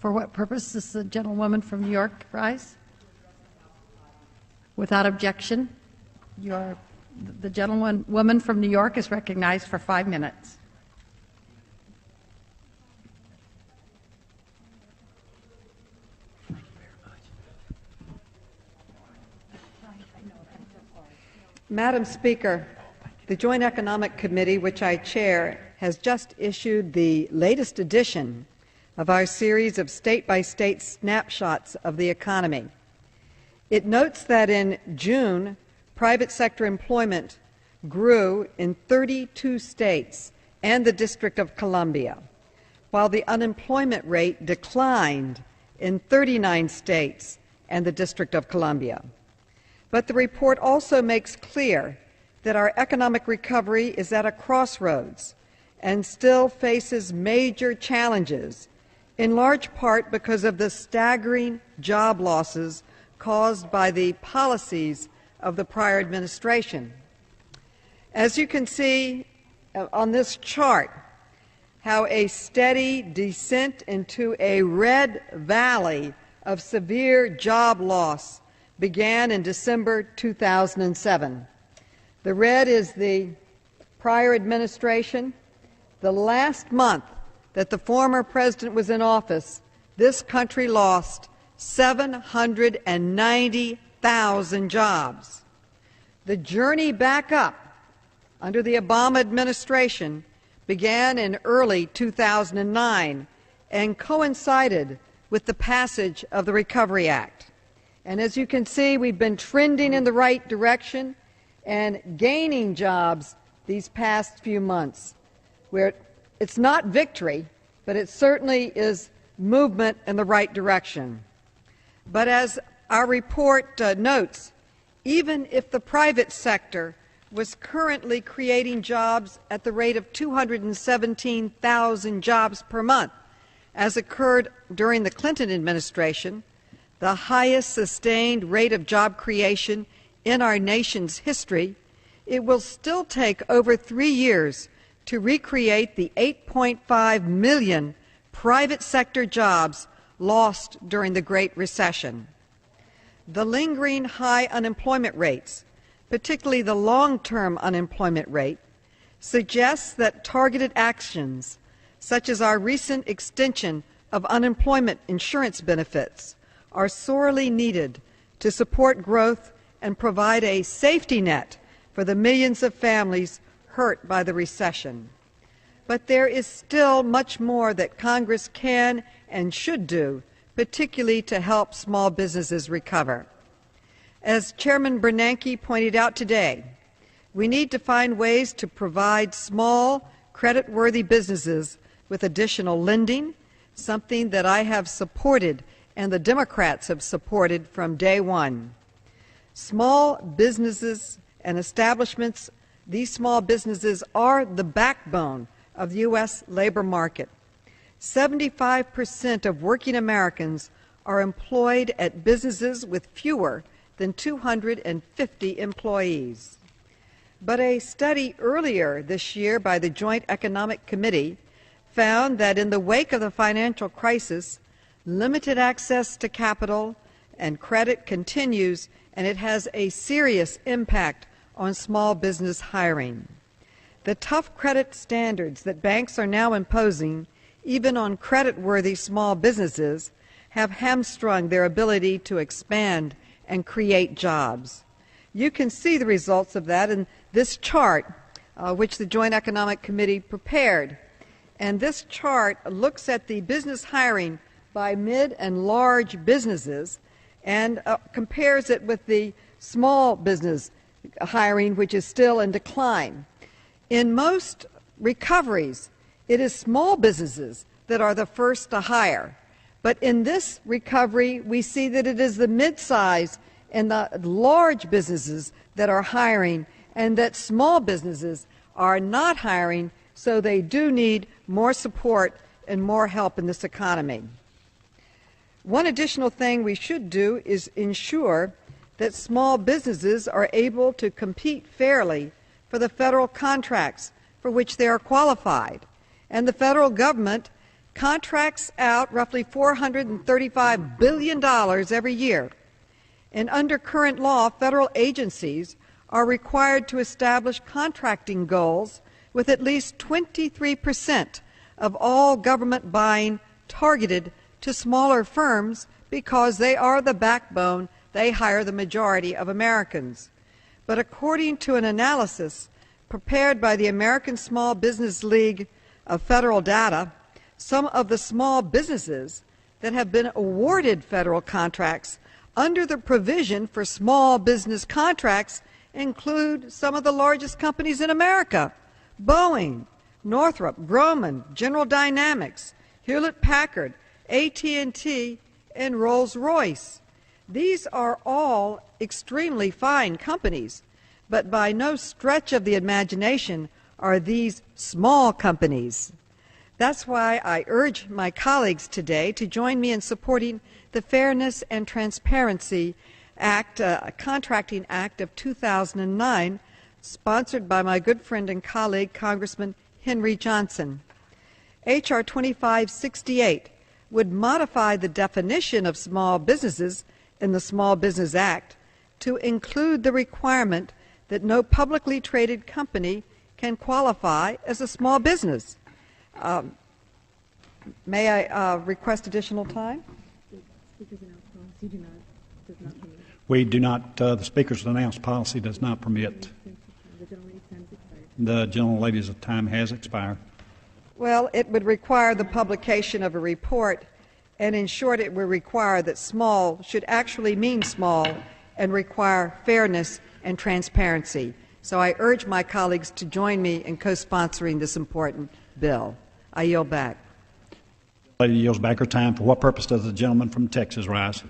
For what purpose does the gentlewoman from New York rise? Without objection, the gentlewoman from New York is recognized for 5 minutes. Madam Speaker, the Joint Economic Committee, which I chair, has just issued the latest edition of our series of state-by-state snapshots of the economy. It notes that in June, private sector employment grew in 32 states and the District of Columbia, while the unemployment rate declined in 39 states and the District of Columbia. But the report also makes clear that our economic recovery is at a crossroads and still faces major challenges, in large part because of the staggering job losses caused by the policies of the prior administration. As you can see on this chart, how a steady descent into a red valley of severe job loss began in December 2007. The red is the prior administration. The last month that the former president was in office, this country lost 790,000 jobs. The journey back up under the Obama administration began in early 2009 and coincided with the passage of the Recovery Act. And as you can see, we've been trending in the right direction and gaining jobs these past few months, where it's not victory, but it certainly is movement in the right direction. But as our report notes, even if the private sector was currently creating jobs at the rate of 217,000 jobs per month, as occurred during the Clinton administration, the highest sustained rate of job creation in our nation's history, it will still take over 3 years to recreate the 8.5 million private sector jobs lost during the Great Recession. The lingering high unemployment rates, particularly the long-term unemployment rate, suggests that targeted actions, such as our recent extension of unemployment insurance benefits, are sorely needed to support growth and provide a safety net for the millions of families hurt by the recession. But there is still much more that Congress can and should do, particularly to help small businesses recover. As Chairman Bernanke pointed out today, we need to find ways to provide small, credit-worthy businesses with additional lending, something that I have supported and the Democrats have supported from day one. Small businesses and establishments, these small businesses are the backbone of the U.S. labor market. 75% of working Americans are employed at businesses with fewer than 250 employees. But a study earlier this year by the Joint Economic Committee found that in the wake of the financial crisis, limited access to capital and credit continues, and it has a serious impact on small business hiring. The tough credit standards that banks are now imposing, even on credit-worthy small businesses, have hamstrung their ability to expand and create jobs. You can see the results of that in this chart, which the Joint Economic Committee prepared. And this chart looks at the business hiring by mid and large businesses and compares it with the small business hiring, which is still in decline. In most recoveries, it is small businesses that are the first to hire. But in this recovery, we see that it is the mid-size and the large businesses that are hiring, and that small businesses are not hiring, so they do need more support and more help in this economy. One additional thing we should do is ensure that small businesses are able to compete fairly for the federal contracts for which they are qualified. And the federal government contracts out roughly $435 billion every year. And under current law, federal agencies are required to establish contracting goals with at least 23% of all government buying targeted to smaller firms because they are the backbone. They hire the majority of Americans. But according to an analysis prepared by the American Small Business League of federal data, some of the small businesses that have been awarded federal contracts under the provision for small business contracts include some of the largest companies in America: Boeing, Northrop Grumman, General Dynamics, Hewlett-Packard, AT&T, and Rolls-Royce. These are all extremely fine companies, but by no stretch of the imagination are these small companies. That's why I urge my colleagues today to join me in supporting the Fairness and Transparency Act, Contracting Act of 2009, sponsored by my good friend and colleague, Congressman Henry Johnson. H.R. 2568 would modify the definition of small businesses in the Small Business Act to include the requirement that no publicly traded company can qualify as a small business. May I request additional time? We do not, the Speaker's announced policy does not permit. The gentlelady's time has expired. Well, it would require the publication of a report, and in short, it would require that small should actually mean small and require fairness and transparency. So I urge my colleagues to join me in co-sponsoring this important bill. I yield back. The lady yields back her time. For what purpose does the gentleman from Texas rise?